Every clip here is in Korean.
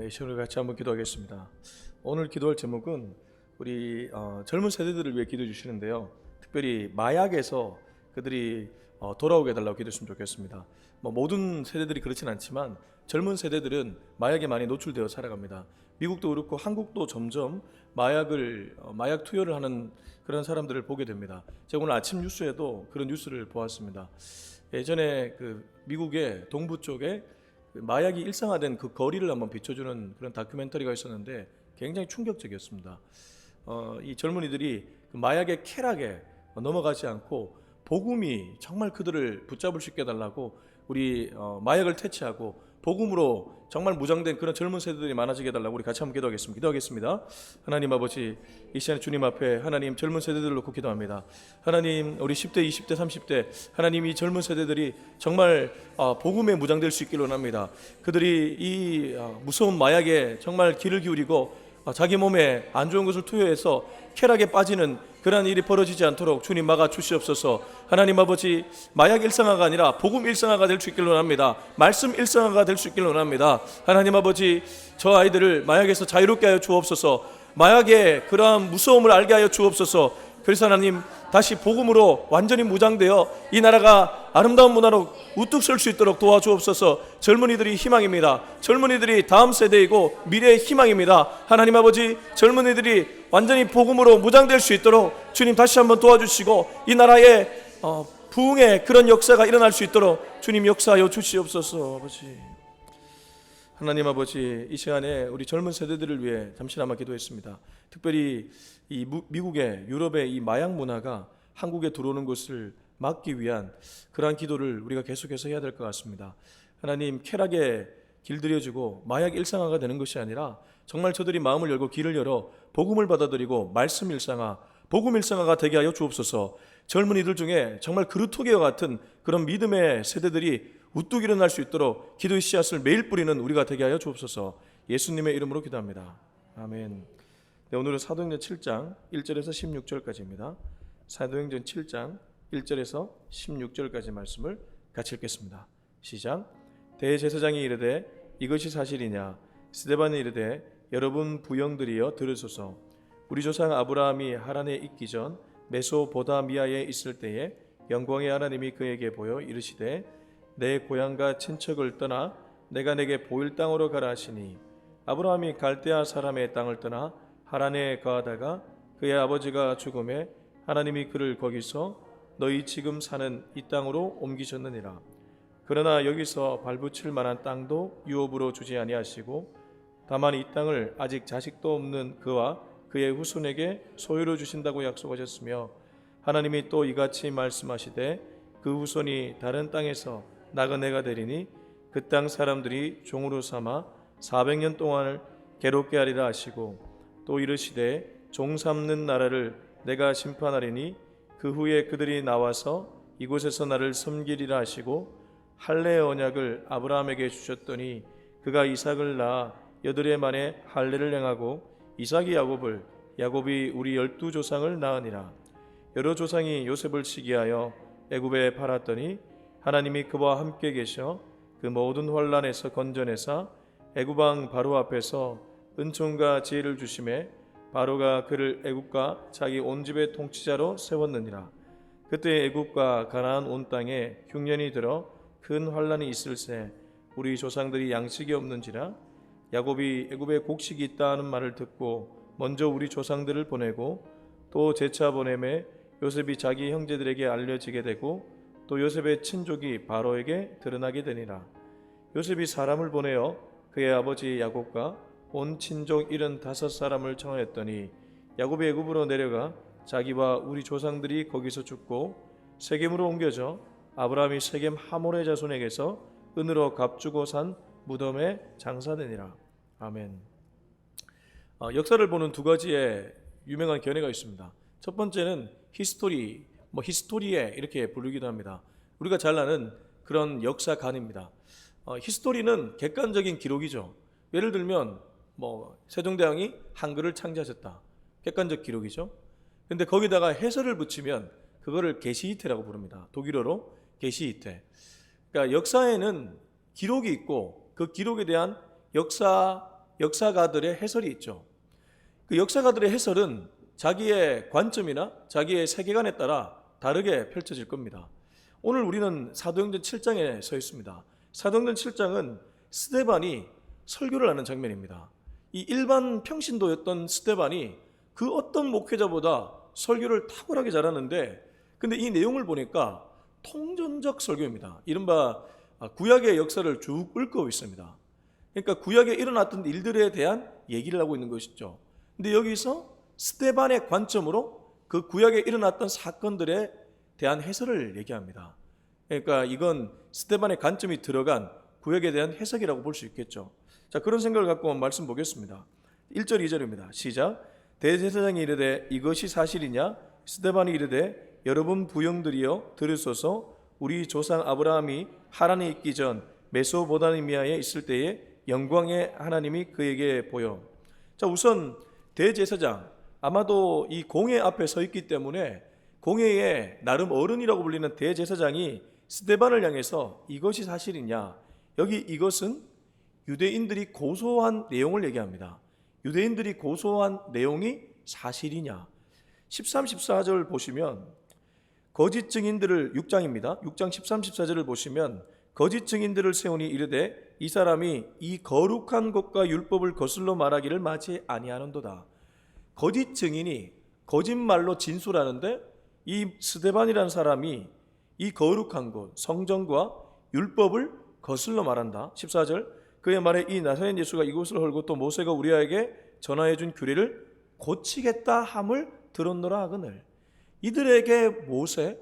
이 시간을 같이 한번 기도하겠습니다. 오늘 기도할 제목은 우리 젊은 세대들을 위해 기도해 주시는데요. 특별히 마약에서 그들이 돌아오게 해달라고 기도했으면 좋겠습니다. 모든 세대들이 그렇진 않지만 젊은 세대들은 마약에 많이 노출되어 살아갑니다. 미국도 그렇고 한국도 점점 마약 투여를 하는 그런 사람들을 보게 됩니다. 제가 오늘 아침 뉴스에도 그런 뉴스를 보았습니다. 예전에 그 미국의 동부 쪽에 마약이 일상화된 그 거리를 한번 비춰주는 그런 다큐멘터리가 있었는데 굉장히 충격적이었습니다. 이 젊은이들이 그 마약의 쾌락에 넘어가지 않고 복음이 정말 그들을 붙잡을 수 있게 해달라고 우리 마약을 퇴치하고 복음으로 정말 무장된 그런 젊은 세대들이 많아지게 해달라고 우리 같이 한번 기도하겠습니다. 하나님 아버지, 이 시간에 주님 앞에 하나님 젊은 세대들을 놓고 기도합니다. 하나님, 우리 10대, 20대, 30대 하나님, 이 젊은 세대들이 정말 복음에 무장될 수 있기를 원합니다. 그들이 이 무서운 마약에 정말 귀를 기울이고 자기 몸에 안 좋은 것을 투여해서 쾌락에 빠지는 그러한 일이 벌어지지 않도록 주님 막아 주시옵소서. 하나님 아버지, 마약 일상화가 아니라 복음 일상화가 될 수 있기를 원합니다. 말씀 일상화가 될 수 있기를 원합니다. 하나님 아버지, 저 아이들을 마약에서 자유롭게 하여 주옵소서. 마약의 그러한 무서움을 알게 하여 주옵소서. 그래서 하나님, 다시 복음으로 완전히 무장되어 이 나라가 아름다운 문화로 우뚝 설 수 있도록 도와주옵소서. 젊은이들이 희망입니다. 젊은이들이 다음 세대이고 미래의 희망입니다. 하나님 아버지, 젊은이들이 완전히 복음으로 무장될 수 있도록 주님 다시 한번 도와주시고 이 나라에 부흥의 그런 역사가 일어날 수 있도록 주님 역사하여 주시옵소서. 아버지, 하나님 아버지, 이 시간에 우리 젊은 세대들을 위해 잠시나마 기도했습니다. 특별히 이 미국의 유럽의 이 마약 문화가 한국에 들어오는 것을 막기 위한 그러한 기도를 우리가 계속해서 해야 될 것 같습니다. 하나님, 쾌락에 길들여지고 마약 일상화가 되는 것이 아니라 정말 저들이 마음을 열고 귀를 열어 복음을 받아들이고 말씀 일상화, 복음 일상화가 되게 하여 주옵소서. 젊은이들 중에 정말 그루토기와 같은 그런 믿음의 세대들이 우뚝 일어날 수 있도록 기도의 씨앗을 매일 뿌리는 우리가 되게 하여 주옵소서. 예수님의 이름으로 기도합니다. 아멘. 네, 오늘은 사도행전 7장 1절에서 16절까지입니다. 사도행전 7장 1절에서 16절까지 말씀을 같이 읽겠습니다. 시작. 대제사장이 이르되 이것이 사실이냐? 스데반이 이르되 여러분 부영들이여 들으소서. 우리 조상 아브라함이 하란에 있기 전 메소보다미아에 있을 때에 영광의 하나님이 그에게 보여 이르시되 내 고향과 친척을 떠나 내가 내게 보일 땅으로 가라 하시니 아브라함이 갈대아 사람의 땅을 떠나 하란에 거하다가 그의 아버지가 죽음에 하나님이 그를 거기서 너희 지금 사는 이 땅으로 옮기셨느니라. 그러나 여기서 발붙일 만한 땅도 유업으로 주지 아니하시고 다만 이 땅을 아직 자식도 없는 그와 그의 후손에게 소유로 주신다고 약속하셨으며 하나님이 또 이같이 말씀하시되 그 후손이 다른 땅에서 나그네가 되리니 그 땅 사람들이 종으로 삼아 400년 동안을 괴롭게 하리라 하시고 또 이르시되 종 삼는 나라를 내가 심판하리니 그 후에 그들이 나와서 이곳에서 나를 섬기리라 하시고 할례의 언약을 아브라함에게 주셨더니 그가 이삭을 낳아 8해 만에 할례를 행하고 이삭이 야곱을, 야곱이 우리 12조상을 낳으니라. 여러 조상이 요셉을 시기하여 애굽에 팔았더니 하나님이 그와 함께 계셔 그 모든 환난에서 건져내사 애굽 왕 바로 앞에서 은총과 지혜를 주심에 바로가 그를 애굽과 자기 온 집의 통치자로 세웠느니라. 그때 애굽과 가나안 온 땅에 흉년이 들어 큰 환난이 있을새 우리 조상들이 양식이 없는지라. 야곱이 애굽에 곡식이 있다 하는 말을 듣고 먼저 우리 조상들을 보내고 또 재차 보내매 요셉이 자기 형제들에게 알려지게 되고 또 요셉의 친족이 바로에게 드러나게 되니라. 요셉이 사람을 보내어 그의 아버지 야곱과 온 친족 75사람을 청하였더니 야곱이 애굽으로 내려가 자기와 우리 조상들이 거기서 죽고 세겜으로 옮겨져 아브라함이 세겜 하몰의 자손에게서 은으로 값주고 산 무덤에 장사되니라. 아멘. 역사를 보는 두 가지의 유명한 견해가 있습니다. 첫 번째는 히스토리에 이렇게 부르기도 합니다. 우리가 잘 아는 그런 역사관입니다. 히스토리는 객관적인 기록이죠. 예를 들면 세종대왕이 한글을 창제하셨다. 객관적 기록이죠. 근데 거기다가 해설을 붙이면 그거를 게시히테라고 부릅니다. 독일어로 게시히테. 그러니까 역사에는 기록이 있고 그 기록에 대한 역사 역사가들의 해설이 있죠. 그 역사가들의 해설은 자기의 관점이나 자기의 세계관에 따라 다르게 펼쳐질 겁니다. 오늘 우리는 사도행전 7장에 서 있습니다. 사도행전 7장은 스데반이 설교를 하는 장면입니다. 이 일반 평신도였던 스데반이 그 어떤 목회자보다 설교를 탁월하게 잘하는데, 근데 이 내용을 보니까 통전적 설교입니다. 이른바 구약의 역사를 쭉 읊고 있습니다. 그러니까 구약에 일어났던 일들에 대한 얘기를 하고 있는 것이죠. 근데 여기서 스데반의 관점으로 그 구약에 일어났던 사건들에 대한 해설을 얘기합니다. 그러니까 이건 스데반의 관점이 들어간 구약에 대한 해석이라고 볼 수 있겠죠. 자, 그런 생각을 갖고 말씀 보겠습니다. 1절 2절입니다. 시작. 대제사장이 이르되 이것이 사실이냐? 스데반이 이르되 여러분 부형들이여 들으소서. 우리 조상 아브라함이 하란에 있기 전 메소포타미아에 있을 때에 영광의 하나님이 그에게 보여. 자, 우선 대제사장, 아마도 이 공회 앞에 서 있기 때문에 공회의 나름 어른이라고 불리는 대제사장이 스데반을 향해서 이것이 사실이냐? 여기 이것은 유대인들이 고소한 내용을 얘기합니다. 유대인들이 고소한 내용이 사실이냐? 13, 14절 보시면 거짓 증인들을 6장입니다. 6장 13, 14절을 보시면 거짓 증인들을 세우니 이르되 이 사람이 이 거룩한 것과 율법을 거슬러 말하기를 마치 아니하는도다. 거짓 증인이 거짓말로 진술하는데 이 스데반이라는 사람이 이 거룩한 것, 성전과 율법을 거슬러 말한다. 14절 그의 말에 이 나사렛 예수가 이곳을 헐고 또 모세가 우리에게 전하여 준 규례를 고치겠다 함을 들었노라 하거늘. 이들에게 모세,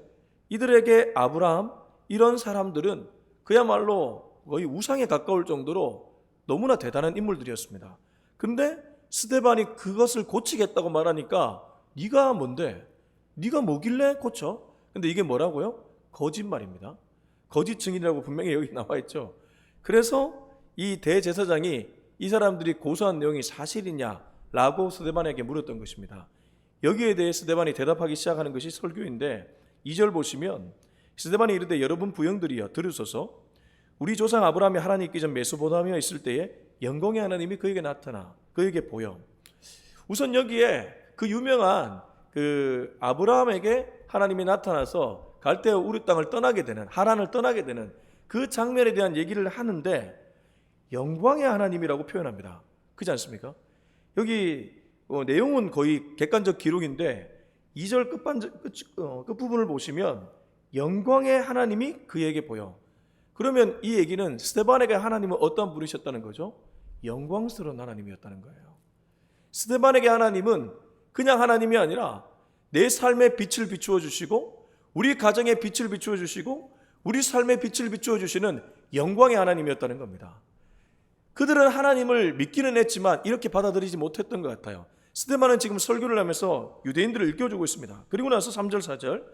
이들에게 아브라함, 이런 사람들은 그야말로 거의 우상에 가까울 정도로 너무나 대단한 인물들이었습니다. 근데 스데반이 그것을 고치겠다고 말하니까 네가 뭔데? 네가 뭐길래 고쳐? 근데 이게 뭐라고요? 거짓말입니다. 거짓 증인이라고 분명히 여기 나와 있죠. 그래서 이 대제사장이 이 사람들이 고소한 내용이 사실이냐라고 스데반에게 물었던 것입니다. 여기에 대해 스데반이 대답하기 시작하는 것이 설교인데 2절 보시면 스데반이 이르되 여러분 부형들이여 들으소서. 우리 조상 아브라함이 하나님 있기 전 메소포타미아에 있을 때에 영광의 하나님이 그에게 나타나 그에게 보여. 우선 여기에 그 유명한 그 아브라함에게 하나님이 나타나서 갈대아 우르 땅을 떠나게 되는, 하란을 떠나게 되는 그 장면에 대한 얘기를 하는데 영광의 하나님이라고 표현합니다. 그렇지 않습니까? 여기 내용은 거의 객관적 기록인데 2절 끝부분을 보시면 영광의 하나님이 그에게 보여. 그러면 이 얘기는 스데반에게 하나님은 어떤 분이셨다는 거죠? 영광스러운 하나님이었다는 거예요. 스데반에게 하나님은 그냥 하나님이 아니라 내 삶의 빛을 비추어 주시고 우리 가정의 빛을 비추어 주시고 우리 삶의 빛을 비추어 주시는 영광의 하나님이었다는 겁니다. 그들은 하나님을 믿기는 했지만 이렇게 받아들이지 못했던 것 같아요. 스데반은 지금 설교를 하면서 유대인들을 일깨워주고 있습니다. 그리고 나서 3절 4절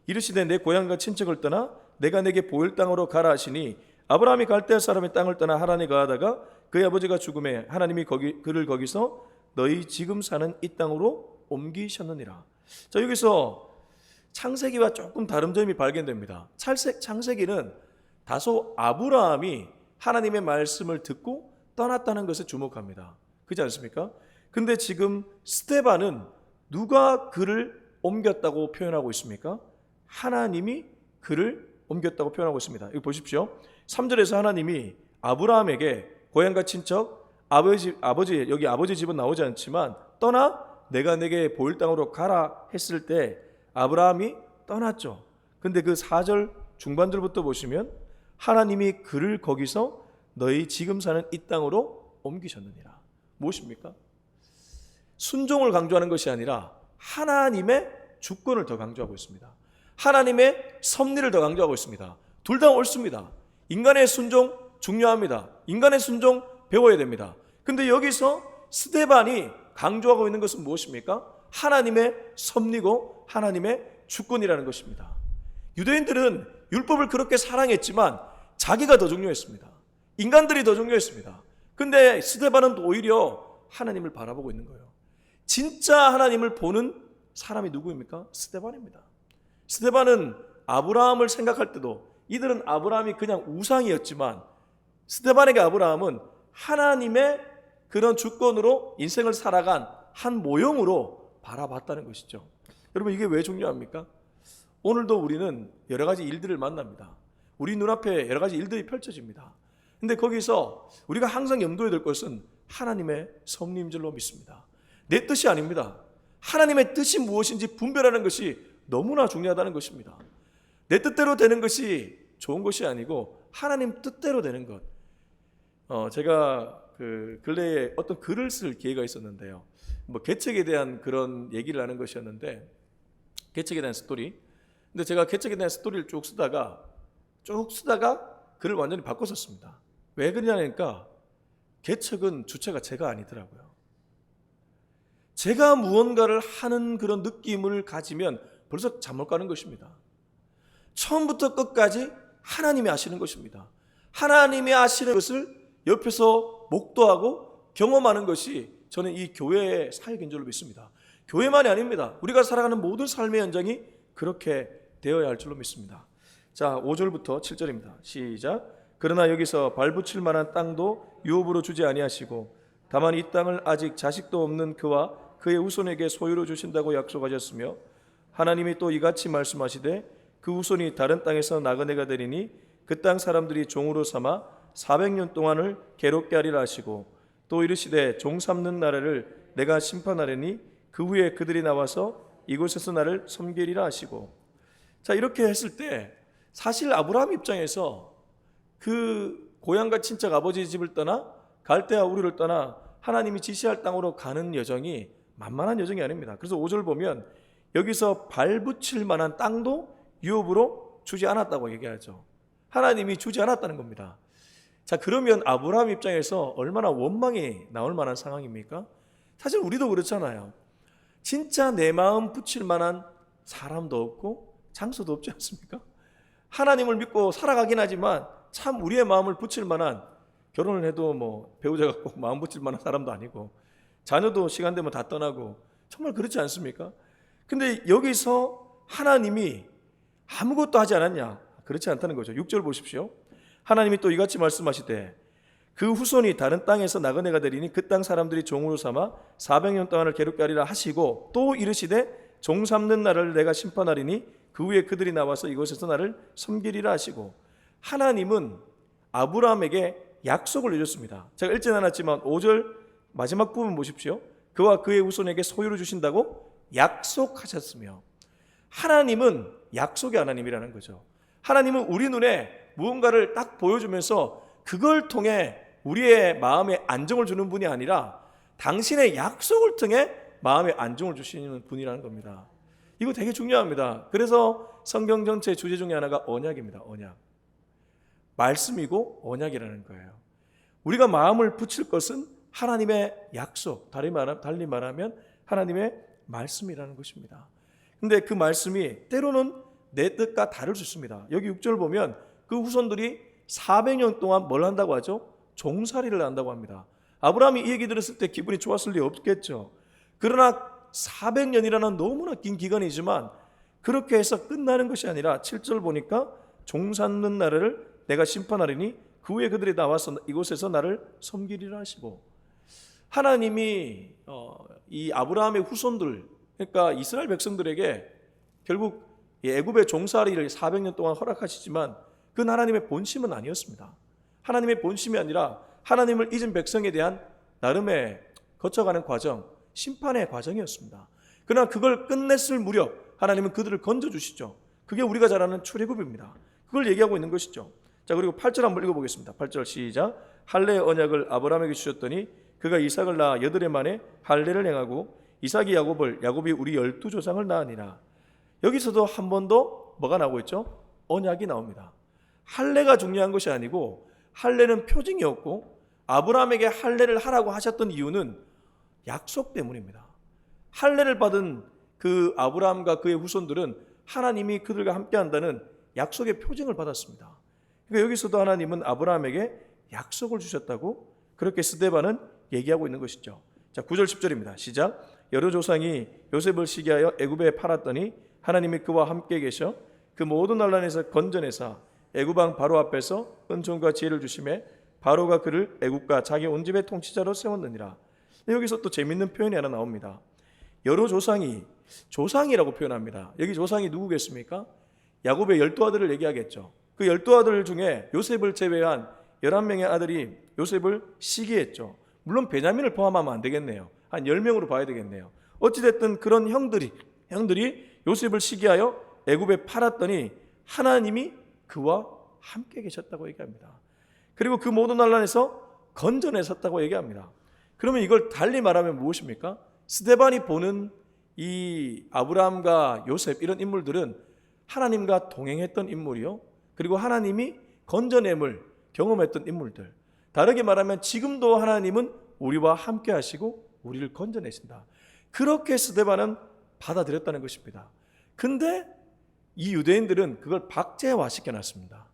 이르시되 내 고향과 친척을 떠나 내가 내게 보일 땅으로 가라 하시니 아브라함이 갈대아 사람의 땅을 떠나 하란에 거하다가 그의 아버지가 죽음에 하나님이 그를 거기서 너희 지금 사는 이 땅으로 옮기셨느니라. 자, 여기서 창세기와 조금 다른 점이 발견됩니다. 창세기는 다소 아브라함이 하나님의 말씀을 듣고 떠났다는 것에 주목합니다. 그렇지 않습니까? 근데 지금 스데반은 누가 그를 옮겼다고 표현하고 있습니까? 하나님이 그를 옮겼다고 표현하고 있습니다. 이거 보십시오. 3절에서 하나님이 아브라함에게 고향과 친척, 아버지 여기 아버지 집은 나오지 않지만 떠나 내가 내게 보일 땅으로 가라 했을 때 아브라함이 떠났죠. 근데 그 4절 중반절부터 보시면 하나님이 그를 거기서 너희 지금 사는 이 땅으로 옮기셨느니라. 무엇입니까? 순종을 강조하는 것이 아니라 하나님의 주권을 더 강조하고 있습니다. 하나님의 섭리를 더 강조하고 있습니다. 둘 다 옳습니다. 인간의 순종 중요합니다. 인간의 순종 배워야 됩니다. 근데 여기서 스데반이 강조하고 있는 것은 무엇입니까? 하나님의 섭리고 하나님의 주권이라는 것입니다. 유대인들은 율법을 그렇게 사랑했지만 자기가 더 중요했습니다. 인간들이 더 중요했습니다. 근데 스데반은 오히려 하나님을 바라보고 있는 거예요. 진짜 하나님을 보는 사람이 누구입니까? 스데반입니다. 스데반은 아브라함을 생각할 때도 이들은 아브라함이 그냥 우상이었지만 스데반에게 아브라함은 하나님의 그런 주권으로 인생을 살아간 한 모형으로 바라봤다는 것이죠. 여러분, 이게 왜 중요합니까? 오늘도 우리는 여러 가지 일들을 만납니다. 우리 눈앞에 여러 가지 일들이 펼쳐집니다. 근데 거기서 우리가 항상 염두에 둘 것은 하나님의 섭리인 줄로 믿습니다. 내 뜻이 아닙니다. 하나님의 뜻이 무엇인지 분별하는 것이 너무나 중요하다는 것입니다. 내 뜻대로 되는 것이 좋은 것이 아니고 하나님 뜻대로 되는 것. 제가 그 근래에 어떤 글을 쓸 기회가 있었는데요. 뭐 개척에 대한 그런 얘기를 하는 것이었는데, 개척에 대한 스토리. 근데 제가 개척에 대한 스토리를 쭉 쓰다가 글을 완전히 바꿨었습니다. 왜 그러냐니까 개척은 주체가 제가 아니더라고요. 제가 무언가를 하는 그런 느낌을 가지면 벌써 잘못 가는 것입니다. 처음부터 끝까지 하나님이 아시는 것입니다. 하나님이 아시는 것을 옆에서 목도하고 경험하는 것이 저는 이 교회의 사역인 줄로 믿습니다. 교회만이 아닙니다. 우리가 살아가는 모든 삶의 현장이 그렇게 되어야 할 줄로 믿습니다. 자, 5절부터 7절입니다. 시작. 그러나 여기서 발붙일 만한 땅도 유업으로 주지 아니하시고 다만 이 땅을 아직 자식도 없는 그와 그의 후손에게 소유로 주신다고 약속하셨으며, 하나님이 또 이같이 말씀하시되 그 후손이 다른 땅에서 나그네가 되리니 그 땅 사람들이 종으로 삼아 400년 동안을 괴롭게 하리라 하시고, 또 이르시되 종 삼는 나라를 내가 심판하리니 그 후에 그들이 나와서 이곳에서 나를 섬기리라 하시고. 자, 이렇게 했을 때 사실 아브라함 입장에서 그 고향과 친척 아버지 집을 떠나 갈대아 우르를 떠나 하나님이 지시할 땅으로 가는 여정이 만만한 여정이 아닙니다. 그래서 5절 보면 여기서 발붙일 만한 땅도 유업으로 주지 않았다고 얘기하죠. 하나님이 주지 않았다는 겁니다. 자, 그러면 아브라함 입장에서 얼마나 원망이 나올 만한 상황입니까? 사실 우리도 그렇잖아요. 진짜 내 마음 붙일 만한 사람도 없고 장소도 없지 않습니까? 하나님을 믿고 살아가긴 하지만 참 우리의 마음을 붙일 만한, 결혼을 해도 뭐 배우자가 꼭 마음 붙일 만한 사람도 아니고 자녀도 시간 되면 다 떠나고 정말 그렇지 않습니까? 근데 여기서 하나님이 아무것도 하지 않았냐? 그렇지 않다는 거죠. 6절 보십시오. 하나님이 또 이같이 말씀하시되 그 후손이 다른 땅에서 나그네가 되리니 그 땅 사람들이 종으로 삼아 400년 동안을 괴롭게 하리라 하시고, 또 이르시되 종 삼는 날을 내가 심판하리니 그 후에 그들이 나와서 이곳에서 나를 섬기리라 하시고. 하나님은 아브라함에게 약속을 해줬습니다. 제가 읽진 않았지만 5절 마지막 부분 보십시오. 그와 그의 후손에게 소유를 주신다고 약속하셨으며, 하나님은 약속의 하나님이라는 거죠. 하나님은 우리 눈에 무언가를 딱 보여주면서 그걸 통해 우리의 마음에 안정을 주는 분이 아니라 당신의 약속을 통해 마음에 안정을 주시는 분이라는 겁니다. 이거 되게 중요합니다. 그래서 성경 전체의 주제 중에 하나가 언약입니다. 언약. 말씀이고 언약이라는 거예요. 우리가 마음을 붙일 것은 하나님의 약속, 달리 말하면 하나님의 말씀이라는 것입니다. 근데 그 말씀이 때로는 내 뜻과 다를 수 있습니다. 여기 6절 보면 그 후손들이 400년 동안 뭘 한다고 하죠? 종살이를 한다고 합니다. 아브라함이 이 얘기 들었을 때 기분이 좋았을 리 없겠죠. 그러나 400년이라는 너무나 긴 기간이지만 그렇게 해서 끝나는 것이 아니라 7절 보니까 종 삼는 날을 내가 심판하리니 그 후에 그들이 나와서 이곳에서 나를 섬기리라 하시고, 하나님이 이 아브라함의 후손들, 그러니까 이스라엘 백성들에게 결국 애굽의 종살이를 400년 동안 허락하시지만 그건 하나님의 본심은 아니었습니다. 하나님의 본심이 아니라 하나님을 잊은 백성에 대한 나름의 거쳐가는 과정, 심판의 과정이었습니다. 그러나 그걸 끝냈을 무렵 하나님은 그들을 건져주시죠. 그게 우리가 잘 아는 출애굽입니다. 그걸 얘기하고 있는 것이죠. 자, 그리고 8절 한번 읽어보겠습니다. 8절 시작. 할례의 언약을 아브라함에게 주셨더니 그가 이삭을 낳아 8해 만에 할례를 행하고 이삭이 야곱을, 야곱이 우리 12조상을 낳으니라. 여기서도 한 번 더 뭐가 나오고 있죠? 언약이 나옵니다. 할례가 중요한 것이 아니고 할례는 표징이었고 아브라함에게 할례를 하라고 하셨던 이유는 약속 때문입니다. 할례를 받은 그 아브라함과 그의 후손들은 하나님이 그들과 함께한다는 약속의 표징을 받았습니다. 그러니까 여기서도 하나님은 아브라함에게 약속을 주셨다고 그렇게 스데반은 얘기하고 있는 것이죠. 자, 9절 10절입니다. 시작. 여러 조상이 요셉을 시기하여 애굽에 팔았더니 하나님이 그와 함께 계셔 그 모든 난란에서 건져내사 애굽 왕 바로 앞에서 은총과 지혜를 주심에 바로가 그를 애국과 자기 온 집의 통치자로 세웠느니라. 여기서 또 재밌는 표현이 하나 나옵니다. 여러 조상이라고 표현합니다. 여기 조상이 누구겠습니까? 야곱의 12아들을 얘기하겠죠. 그 12아들 중에 요셉을 제외한 11명의 아들이 요셉을 시기했죠. 물론 베냐민을 포함하면 안 되겠네요. 한 10명으로 봐야 되겠네요. 어찌됐든 그런 형들이 요셉을 시기하여 애굽에 팔았더니 하나님이 그와 함께 계셨다고 얘기합니다. 그리고 그 모든 난란에서 건져내셨다고 얘기합니다. 그러면 이걸 달리 말하면 무엇입니까? 스데반이 보는 이 아브라함과 요셉 이런 인물들은 하나님과 동행했던 인물이요, 그리고 하나님이 건져냄을 경험했던 인물들. 다르게 말하면 지금도 하나님은 우리와 함께 하시고 우리를 건져내신다. 그렇게 스데반은 받아들였다는 것입니다. 근데 이 유대인들은 그걸 박제화시켜 놨습니다.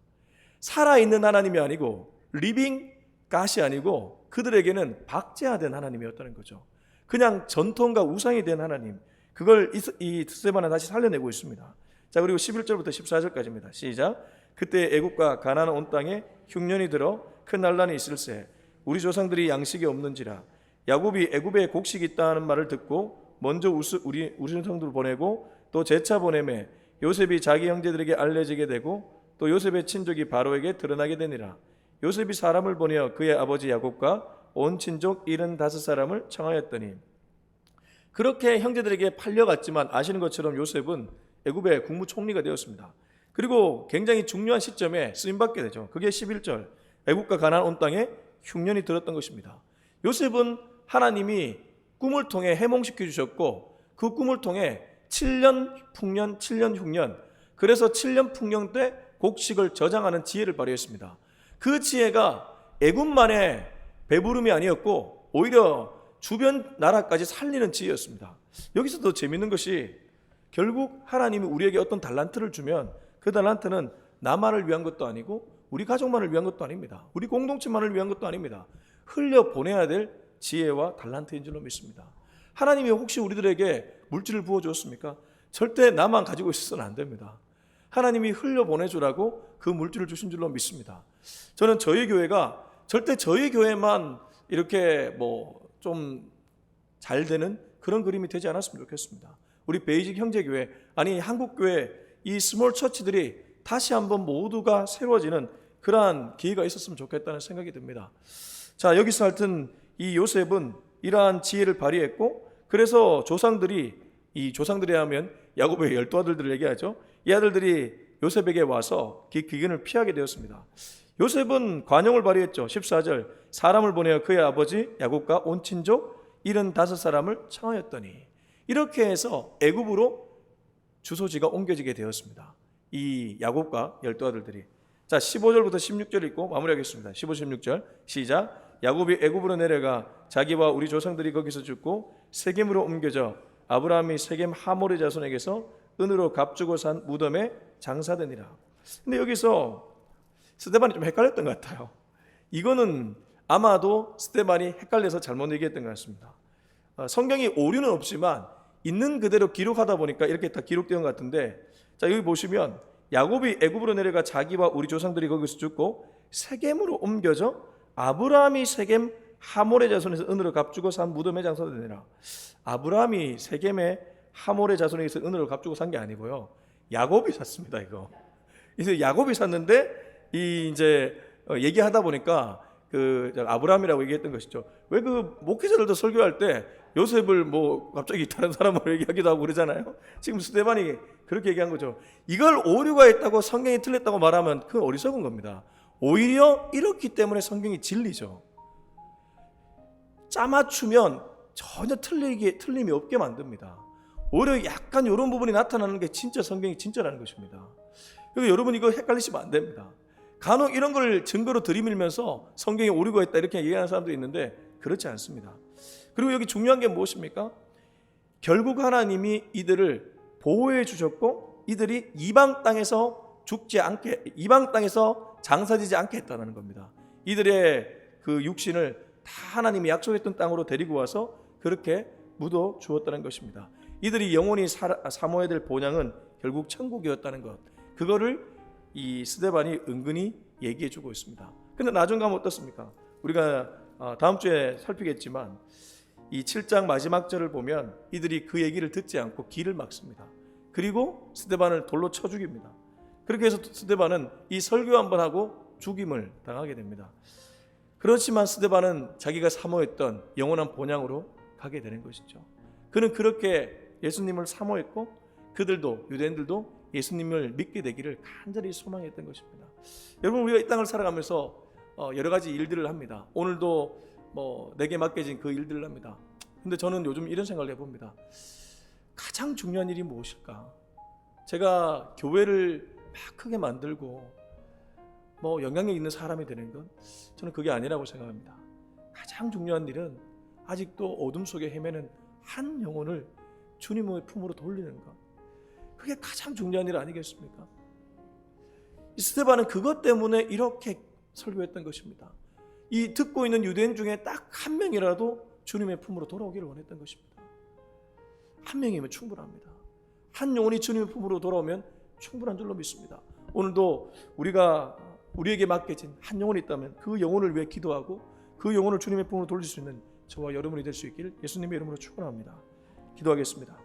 살아있는 하나님이 아니고 리빙 갓이 아니고 그들에게는 박제화된 하나님이었다는 거죠. 그냥 전통과 우상이 된 하나님, 그걸 이 스데반은 다시 살려내고 있습니다. 자, 그리고 11절부터 14절까지입니다. 시작. 그때 애국과 가나안 온 땅에 흉년이 들어 큰 난란이 있을세. 우리 조상들이 양식이 없는지라. 야곱이 애굽에 곡식이 있다는 말을 듣고 먼저 우리 조상들을 보내고 또 재차 보내매 요셉이 자기 형제들에게 알려지게 되고 또 요셉의 친족이 바로에게 드러나게 되니라. 요셉이 사람을 보내어 그의 아버지 야곱과 온 친족 75사람을 청하였더니, 그렇게 형제들에게 팔려갔지만 아시는 것처럼 요셉은 애굽의 국무총리가 되었습니다. 그리고 굉장히 중요한 시점에 쓰임받게 되죠. 그게 11절, 애굽과 가나안 온 땅에 흉년이 들었던 것입니다. 요셉은 하나님이 꿈을 통해 해몽시켜 주셨고 그 꿈을 통해 7년 풍년, 7년 흉년, 그래서 7년 풍년 때 곡식을 저장하는 지혜를 발휘했습니다. 그 지혜가 애굽만의 배부름이 아니었고 오히려 주변 나라까지 살리는 지혜였습니다. 여기서 더 재밌는 것이 결국 하나님이 우리에게 어떤 달란트를 주면 그 달란트는 나만을 위한 것도 아니고 우리 가족만을 위한 것도 아닙니다. 우리 공동체만을 위한 것도 아닙니다. 흘려보내야 될 지혜와 달란트인 줄로 믿습니다. 하나님이 혹시 우리들에게 물질을 부어주었습니까? 절대 나만 가지고 있어서는 안 됩니다. 하나님이 흘려보내주라고 그 물질을 주신 줄로 믿습니다. 저는 저희 교회가 절대 저희 교회만 이렇게 좀 잘 되는 그런 그림이 되지 않았으면 좋겠습니다. 우리 베이직 형제교회, 아니 한국교회, 이 스몰 처치들이 다시 한번 모두가 새로워지는 그러한 기회가 있었으면 좋겠다는 생각이 듭니다. 자, 여기서 하여튼 이 요셉은 이러한 지혜를 발휘했고, 그래서 조상들이 하면 야곱의 12아들들을 얘기하죠. 이 아들들이 요셉에게 와서 그 기근을 피하게 되었습니다. 요셉은 관용을 발휘했죠. 14절, 사람을 보내어 그의 아버지 야곱과 온 친족 75사람을 청하였더니, 이렇게 해서 애굽으로 주소지가 옮겨지게 되었습니다. 이 야곱과 12아들들이. 자, 15절부터 16절 읽고 마무리하겠습니다. 15, 16절 시작. 야곱이 애굽으로 내려가 자기와 우리 조상들이 거기서 죽고 세겜으로 옮겨져 아브라함이 세겜 하몰의 자손에게서 은으로 값주고 산 무덤에 장사되니라. 근데 여기서 스데반이 좀 헷갈렸던 것 같아요. 이거는 아마도 스데반이 헷갈려서 잘못 얘기했던 것 같습니다. 성경이 오류는 없지만 있는 그대로 기록하다 보니까 이렇게 다 기록된 것 같은데, 자, 여기 보시면 야곱이 애굽으로 내려가 자기와 우리 조상들이 거기서 죽고 세겜으로 옮겨져 아브라함이 세겜 하몰의 자손에서 은으로 값주고 산 무덤에 장사되니라. 아브라함이 세겜의 하몰의 자손에게서 은으로 값주고 산 게 아니고요, 야곱이 샀습니다. 이거 이제 야곱이 샀는데 이제 얘기하다 보니까 그 아브라함이라고 얘기했던 것이죠. 왜 그 목회자들도 설교할 때 요셉을 갑자기 다른 사람으로 얘기하기도 하고 그러잖아요. 지금 스데반이 그렇게 얘기한 거죠. 이걸 오류가 있다고 성경이 틀렸다고 말하면 그건 어리석은 겁니다. 오히려 이렇기 때문에 성경이 진리죠. 짜맞추면 전혀 틀림이 없게 만듭니다. 오히려 약간 이런 부분이 나타나는 게 진짜 성경이 진짜라는 것입니다. 그래서 여러분 이거 헷갈리시면 안 됩니다. 간혹 이런 걸 증거로 들이밀면서 성경에 오류가 있다 이렇게 얘기하는 사람도 있는데 그렇지 않습니다. 그리고 여기 중요한 게 무엇입니까? 결국 하나님이 이들을 보호해 주셨고 이들이 이방 땅에서 이방 땅에서 장사지지 않게 했다는 겁니다. 이들의 그 육신을 다 하나님이 약속했던 땅으로 데리고 와서 그렇게 묻어 주었다는 것입니다. 이들이 영원히 사모해야 될 본향은 결국 천국이었다는 것, 그거를 이 스데반이 은근히 얘기해 주고 있습니다. 근데 나중 가면 어떻습니까? 우리가 다음 주에 살피겠지만 이 7장 마지막 절을 보면 이들이 그 얘기를 듣지 않고 길을 막습니다. 그리고 스데반을 돌로 쳐 죽입니다. 그렇게 해서 스데반은 이 설교 한번 하고 죽임을 당하게 됩니다. 그렇지만 스데반은 자기가 사모했던 영원한 본향으로 가게 되는 것이죠. 그는 그렇게 예수님을 사모했고 그들도 유대인들도 예수님을 믿게 되기를 간절히 소망했던 것입니다. 여러분, 우리가 이 땅을 살아가면서 여러 가지 일들을 합니다. 오늘도 내게 맡겨진 그 일들을 합니다. 근데 저는 요즘 이런 생각을 해봅니다. 가장 중요한 일이 무엇일까? 제가 교회를 막 크게 만들고 영향력 있는 사람이 되는 건 저는 그게 아니라고 생각합니다. 가장 중요한 일은 아직도 어둠 속에 헤매는 한 영혼을 주님의 품으로 돌리는 것, 그게 가장 중요한 일 아니겠습니까? 이 스데반은 그것 때문에 이렇게 설교했던 것입니다. 이 듣고 있는 유대인 중에 딱 한 명이라도 주님의 품으로 돌아오기를 원했던 것입니다. 한 명이면 충분합니다. 한 영혼이 주님의 품으로 돌아오면 충분한 줄로 믿습니다. 오늘도 우리에게 맡겨진 한 영혼이 있다면 그 영혼을 위해 기도하고 그 영혼을 주님의 품으로 돌릴 수 있는 저와 여러분이 될 수 있기를 예수님의 이름으로 축원합니다. 기도하겠습니다.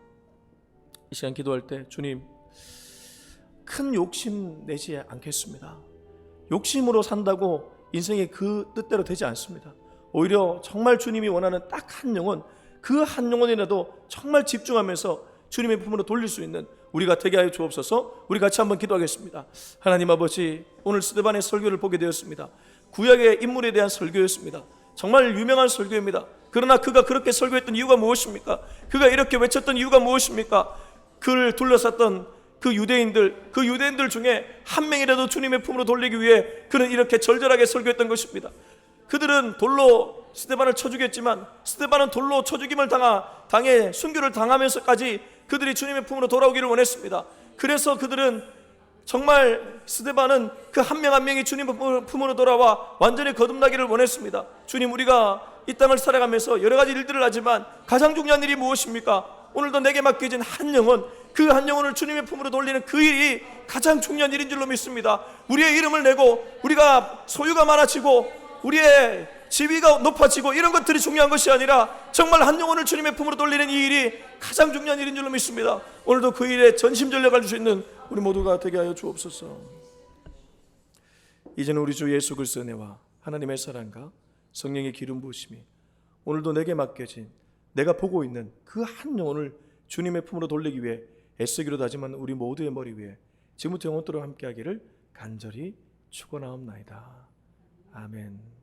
이 시간 기도할 때 주님, 큰 욕심 내지 않겠습니다. 욕심으로 산다고 인생이 그 뜻대로 되지 않습니다. 오히려 정말 주님이 원하는 딱 한 영혼, 그 한 영혼이라도 정말 집중하면서 주님의 품으로 돌릴 수 있는 우리가 되게 하여 주옵소서. 우리 같이 한번 기도하겠습니다. 하나님 아버지, 오늘 스데반의 설교를 보게 되었습니다. 구약의 인물에 대한 설교였습니다. 정말 유명한 설교입니다. 그러나 그가 그렇게 설교했던 이유가 무엇입니까? 그가 이렇게 외쳤던 이유가 무엇입니까? 그를 둘러쌌던 그 유대인들 중에 한 명이라도 주님의 품으로 돌리기 위해 그는 이렇게 절절하게 설교했던 것입니다. 그들은 돌로 스데반을 쳐 죽였지만 스데반은 돌로 쳐 죽임을 당해 순교를 당하면서까지 그들이 주님의 품으로 돌아오기를 원했습니다. 그래서 그들은 정말 스데반은 그 한 명 한 명이 주님의 품으로 돌아와 완전히 거듭나기를 원했습니다. 주님, 우리가 이 땅을 살아가면서 여러 가지 일들을 하지만 가장 중요한 일이 무엇입니까? 오늘도 내게 맡겨진 한 영혼, 그 한 영혼을 주님의 품으로 돌리는 그 일이 가장 중요한 일인 줄로 믿습니다. 우리의 이름을 내고 우리가 소유가 많아지고 우리의 지위가 높아지고 이런 것들이 중요한 것이 아니라 정말 한 영혼을 주님의 품으로 돌리는 이 일이 가장 중요한 일인 줄로 믿습니다. 오늘도 그 일에 전심전력할 수 있는 우리 모두가 되게 하여 주옵소서. 이제는 우리 주 예수 그리스도의 은혜와 하나님의 사랑과 성령의 기름 부으심이 오늘도 내게 맡겨진 내가 보고 있는 그 한 영혼을 주님의 품으로 돌리기 위해 애쓰기로 다짐한 우리 모두의 머리 위에 지금부터 영원토록 함께하기를 간절히 축원하옵나이다. 아멘.